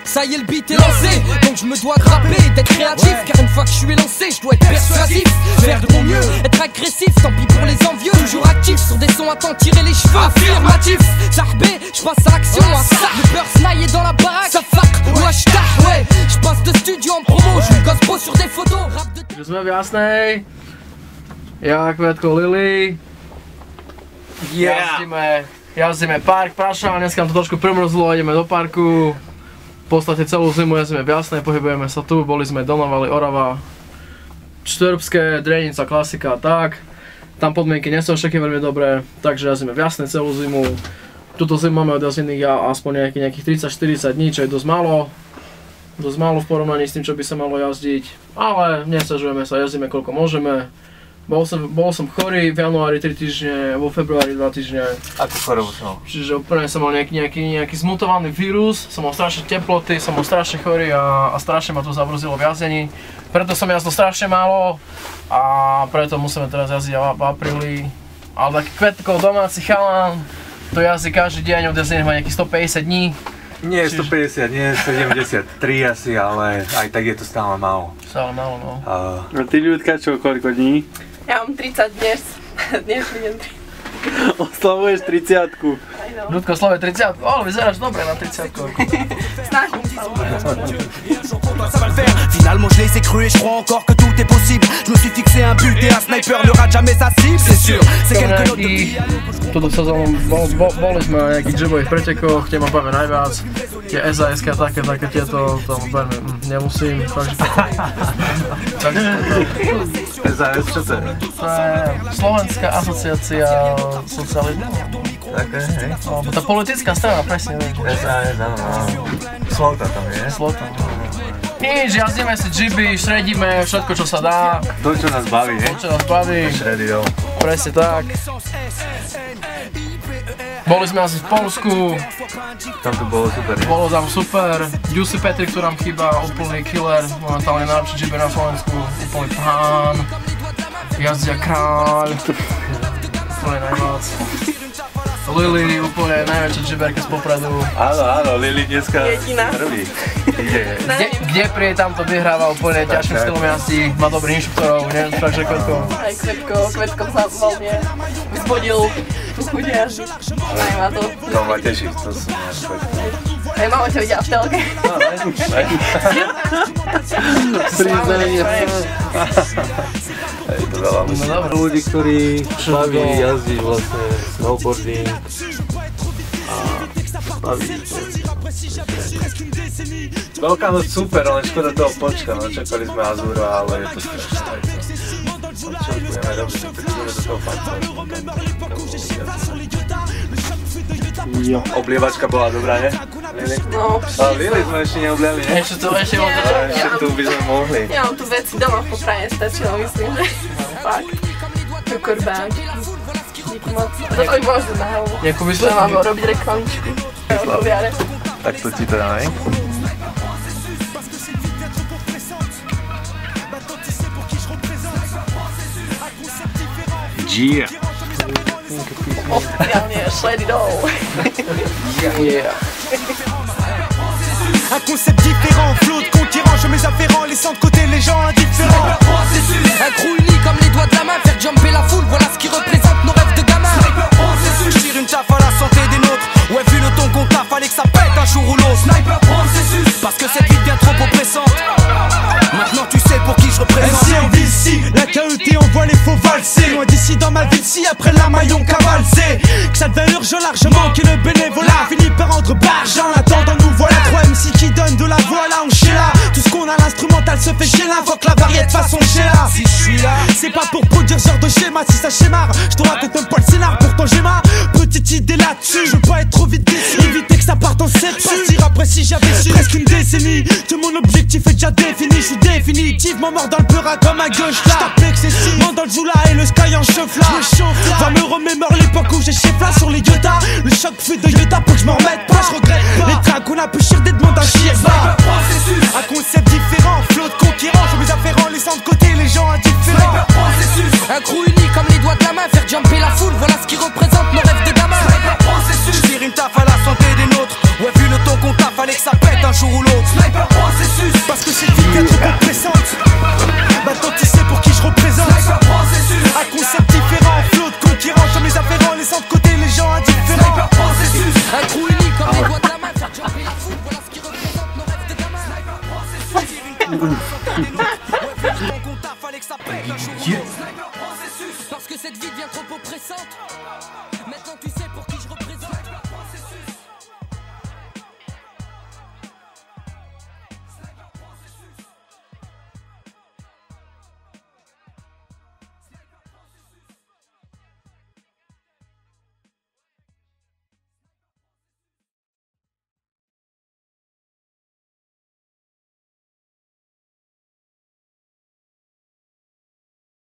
Ça y est, le beat est lancé, donc je me dois de rapper, d'être créatif, car une fois que je suis lancé, je dois être persuasif, faire de mon mieux, être agressif, tant pis pour les envieux, toujours actif sur des sons à t'en tirer les cheveux, affirmatif, Zarbé, je passe à l'action, à ça, le beurre snaillé dans la baraque, ça fuck, wesh tah, ouais, je passe de studio en promo, je me gosse beau sur des photos, rap de... Že sme v Jasnej, ja, Kvetko, Lili, jazdíme park, Prašov, dneska nám to trošku primrzlo, ideme do parku. V podstate celú zimu jazdíme v Jasnej, pohybujeme sa tu, boli sme Donovali, Orava, Štrbské, Drenica, klasika a tak. Tam podmienky nie sú všetky veľmi dobré, takže jazdíme v Jasnej celú zimu. Túto zimu máme od jazdených aspoň nejakých 30-40 dní, čo je dosť málo. Dosť málo v porovnaní s tým, čo by sa malo jazdiť, ale nesťažujeme sa, jazdíme koľko môžeme. Bol som chorý v januári 3 týždne, vo februári 2 týždne. Akú chorobu som mal? Čiže úplne som mal nejaký zmutovaný vírus, som mal strašne teploty, som bol strašne chorý a strašne ma to zabrzdilo v jazdení. Preto som jazdil strašne málo a preto musíme teraz jazdiť v apríli. Ale taký Kvetko, domáci chalán, to jazdí každý deň, od jazdenia má nejakých 150 dní. Nie 150, nie 73 asi, ale aj tak je to stále málo. Stále málo, no. A ty, Ľudka, čo, koľko dní? Ja mám 30 dnes. Dnes budem 30. Oslavuješ 30-ku. Ľudko slavuje 30-ku, ale vyzeráš dobre na 30-ku. Snažím sa. Finalement je les ai crus et je crois encore que tout est possible. Je me suis fixé un but et un sniper ne rate jamais sa cible, c'est sûr. C'est quelque chose de... Túto sezónu boli sme na nejakých džibových pretekoch, tie ma bavia najviac. Tie SAS-ky a také tieto, to veľmi nemusím, takže... SAS, čo to je? To je Slovenská asociácia socializmu. Také, hej? Tá politická strana, presne, vieš. SAS, áno. Slota tam je. Slota. Nič, jazdíme si džiby, šredíme všetko, čo sa dá. To, čo nás baví, hej? To, čo nás baví. Šredy, jo. Presne tak. Boli sme asi v Polsku. Tam to bolo super, ne? Bolo tam super. Jussi Petri, ktorý nám chýba, úplný killer. Momentálne najlepší džiber na Slovensku. Úplný pán. Jazdia kráľ. Úplne najviac. Lili, úplne najväčšia džiberka z Popradu. Áno, Lili dneska prvý. Kde príde, tam to vyhráva úplne ťažkým stylom jazdí. Má dobrých inštruktorov, neviem, takže Kvetko. Aj Kvetko sa veľmi vzbudil tú chuť jazdiť. Aj ma to. To ma teší, to som ja Aj mama ťa videla v telke. Priznanie. Je to veľa ľudí, ktorí baví jazdiť vlastne snowboarding a baví to. Veľká noc super, ale škoda toho počka, no čakali sme Azura, ale je to strašné. Čo budeme robiť, tak ideme do toho faktu. Oblievačka bola dobrá, ne? Lili? No. Ale Lili sme ešte neobliali, ne? Ešte môžeme čakať. Ešte tu by sme mohli. Ja mám tu veci doma v Poprade, stačilo, myslím, že fakt. To korbánky. Díky moc. To by možno na hlavu. Nejakú by To mám robiť reklamičku. Tak to ti to dá, ne? Yeah. Let it all. Yeah. Un concept différent, flot de conquérants, je mets afférents, laissant de côté les gens indifférents. Un crew uni comme les doigts de la main, faire jumper la foule, voilà ce qui représente nos rêves de gamin. Je tire une taf à la santé des nôtres. Ouais, vu le ton qu'on t'a, fallait que ça pète un jour ou l'autre. Sniper processus, parce que cette vie devient trop oppressante. Maintenant tu sais pour qui je représente. MC en ville si, la KET envoie les faux valser. Loin d'ici dans ma ville si, après la maillon cavalsé. Que ça devait urgent largement, que le bénévolat finit par rendre barge. En attendant nous voilà 3 MC qui donnent de la voix là, on chez là. Tout ce qu'on a l'instrumental se fait chez là. Faut que la variété façon chez là. Si je suis là, c'est pas pour produire ce genre de schéma. Si ça schémare, je te raconte même pas le scénar. Pourtant j'ai ma petite idée là-dessus. Je veux pas être trop vite déçu, éviter que ça parte en septu. Partir après si j'avais su presque une décennie. Que mon objectif est déjà défini. Je suis définitivement mort dans le beurre comme à gauche là. J't'appelle excessivement dans le joula et le sky en chauffe là. Va me remémore l'époque où j'ai chef là sur les Yoda. Le choc fait de Yoda pour que je m'en remette pas. Je regrette pas les tracks qu'on a pu chier des demandes à chier bas. Un concept différent, flot de conquérants. Je mes afférents, laissant de côté les gens indifférents. Un crew uni comme les doigts de la main, faire jumper la foule, voilà ce qui représente nos rêves de gamin. Je tire une taf à la santé des nôtres. Ouais, vu le ton qu'on t'a, fallait que ça pète un jour ou l'autre. devient trop oppressante. Maintenant tu sais pour qui